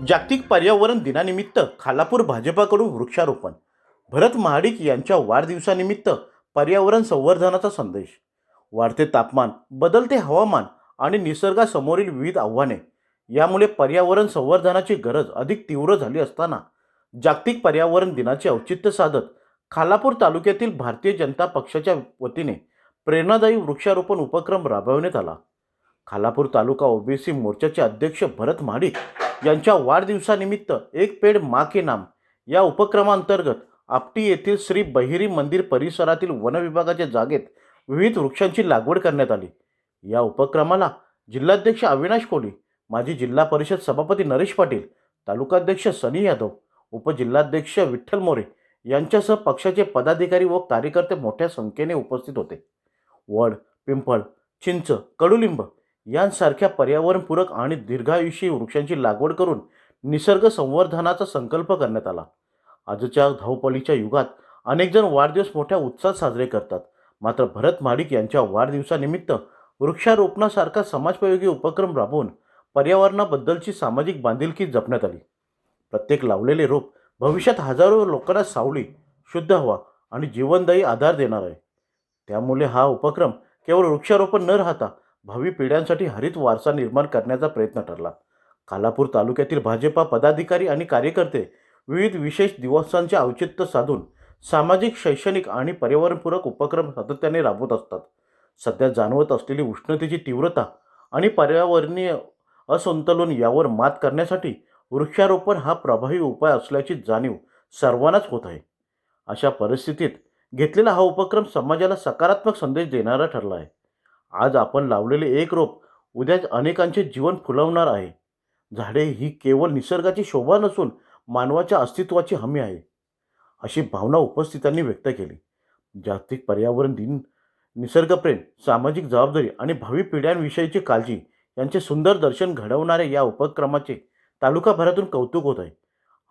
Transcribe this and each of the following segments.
जागतिक पर्यावरण दिनानिमित्त खालापूर भाजपाकडून वृक्षारोपण. भरत महाडिक यांच्या वाढदिवसानिमित्त पर्यावरण संवर्धनाचा संदेश. वाढते तापमान, बदलते हवामान आणि निसर्गासमोरील विविध आव्हाने यामुळे पर्यावरण संवर्धनाची गरज अधिक तीव्र झाली असताना जागतिक पर्यावरण दिनाचे औचित्य साधत खालापूर तालुक्यातील भारतीय जनता पक्षाच्या वतीने प्रेरणादायी वृक्षारोपण उपक्रम राबवण्यात आला. खालापूर तालुका ओबीसी मोर्चाचे अध्यक्ष भरत महाडिक यांच्या वाढदिवसानिमित्त एक पेड माँ के नाम या उपक्रमांतर्गत आपटी येथील श्री बहिरी मंदिर परिसरातील वन विभागाच्या जागेत विविध वृक्षांची लागवड करण्यात आली. या उपक्रमाला जिल्हाध्यक्ष अविनाश कोली, माजी जिल्हा परिषद सभापती नरेश पाटील, तालुकाध्यक्ष सनी यादव, उपजिल्हाध्यक्ष विठ्ठल मोरे यांच्यासह पक्षाचे पदाधिकारी व कार्यकर्ते मोठ्या संख्येने उपस्थित होते. वड, पिंपळ, चिंच, कडुलिंब यांसारख्या पर्यावरणपूरक आणि दीर्घायुषी वृक्षांची लागवड करून निसर्ग संवर्धनाचा संकल्प करण्यात आला. आजच्या धावपळीच्या युगात अनेक जण वाढदिवस मोठ्या उत्साहात साजरे करतात, मात्र भरत महाडिक यांच्या वाढदिवसानिमित्त वृक्षारोपणासारखा समाजोपयोगी उपक्रम राबवून पर्यावरणाबद्दलची सामाजिक बांधिलकी जपण्यात आली. प्रत्येक लावलेले रोप भविष्यात हजारो लोकांना सावली, शुद्ध हवा आणि जीवनदायी आधार देणार आहे. त्यामुळे हा उपक्रम केवळ वृक्षारोपण न राहता भावी पिढ्यांसाठी हरित वारसा निर्माण करण्याचा प्रयत्न ठरला. खालापूर तालुक्यातील भाजपा पदाधिकारी आणि कार्यकर्ते विविध विशेष दिवसांचे औचित्य साधून सामाजिक, शैक्षणिक आणि पर्यावरणपूरक उपक्रम सातत्याने राबवत असतात. सध्या जाणवत असलेली उष्णतेची तीव्रता आणि पर्यावरणीय असंतुलन यावर मात करण्यासाठी वृक्षारोपण हा प्रभावी उपाय असल्याची जाणीव सर्वांनाच होत आहे. अशा परिस्थितीत घेतलेला हा उपक्रम समाजाला सकारात्मक संदेश देणारा ठरला आहे. आज आपण लावलेले एक रोप उद्या अनेकांचे जीवन फुलवणार आहे. झाडे ही केवळ निसर्गाची शोभा नसून मानवाच्या अस्तित्वाची हमी आहे, अशी भावना उपस्थितांनी व्यक्त केली. जागतिक पर्यावरण दिन निसर्गप्रेम, सामाजिक जबाबदारी आणि भावी पिढ्यांविषयीची काळजी यांचे सुंदर दर्शन घडवणाऱ्या या उपक्रमाचे तालुकाभरातून कौतुक होत आहे.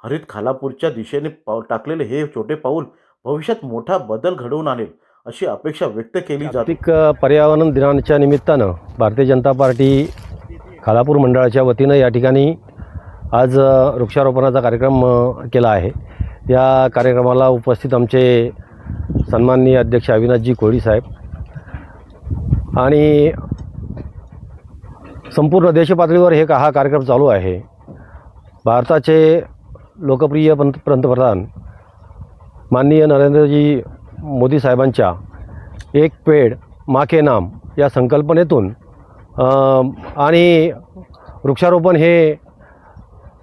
हरित खालापूरच्या दिशेने टाकलेले हे छोटे पाऊल भविष्यात मोठा बदल घडवून आणेल अशी अपेक्षा व्यक्त केली जाते. जागतिक पर्यावरण दिनाच्या निमित्तानं भारतीय जनता पार्टी खालापूर मंडळाच्या वतीनं या ठिकाणी आज वृक्षारोपणाचा कार्यक्रम केला आहे. या कार्यक्रमाला उपस्थित आमचे सन्माननीय अध्यक्ष अविनाशजी कोळी साहेब आणि संपूर्ण देशपातळीवर हा कार्यक्रम चालू आहे. भारताचे लोकप्रिय पंतप्रधान माननीय नरेंद्रजी मोदी साहेबांच्या एक पेड माँ के नाम या संकल्पनेतून आणि वृक्षारोपण हे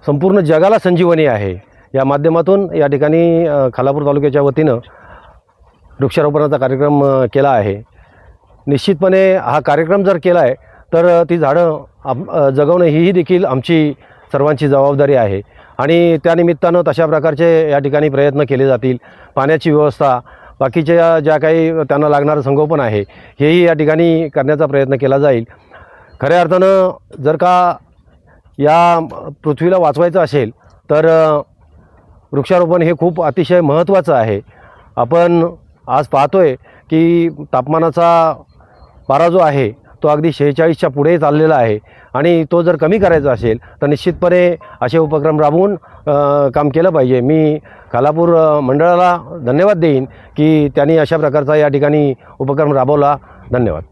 संपूर्ण जगाला संजीवनी आहे या माध्यमातून या ठिकाणी खालापूर तालुक्याच्या वतीनं वृक्षारोपणाचा कार्यक्रम केला आहे. निश्चितपणे हा कार्यक्रम जर केला आहे तर ती झाडं जगवणं ही देखील आमची सर्वांची जबाबदारी आहे आणि त्यानिमित्तानं तशा प्रकारचे या ठिकाणी प्रयत्न केले जातील. पाण्याची व्यवस्था, बाकीच्या ज्या काही त्यांना लागणारं संगोपन आहे हेही या ठिकाणी करण्याचा प्रयत्न केला जाईल. खऱ्या अर्थानं जर का या पृथ्वीला वाचवायचं असेल तर वृक्षारोपण हे खूप अतिशय महत्त्वाचं आहे. आपण आज पाहतोय की तापमानाचा पारा जो आहे तो अगदी 46च्या पुढे चाललेला आहे आणि तो जर कमी करायचा असेल तर निश्चितपणे असे उपक्रम राबवून काम केलं पाहिजे. मी खालापूर मंडळाला धन्यवाद देईन की त्यांनी अशा प्रकारचा या ठिकाणी उपक्रम राबवला. धन्यवाद.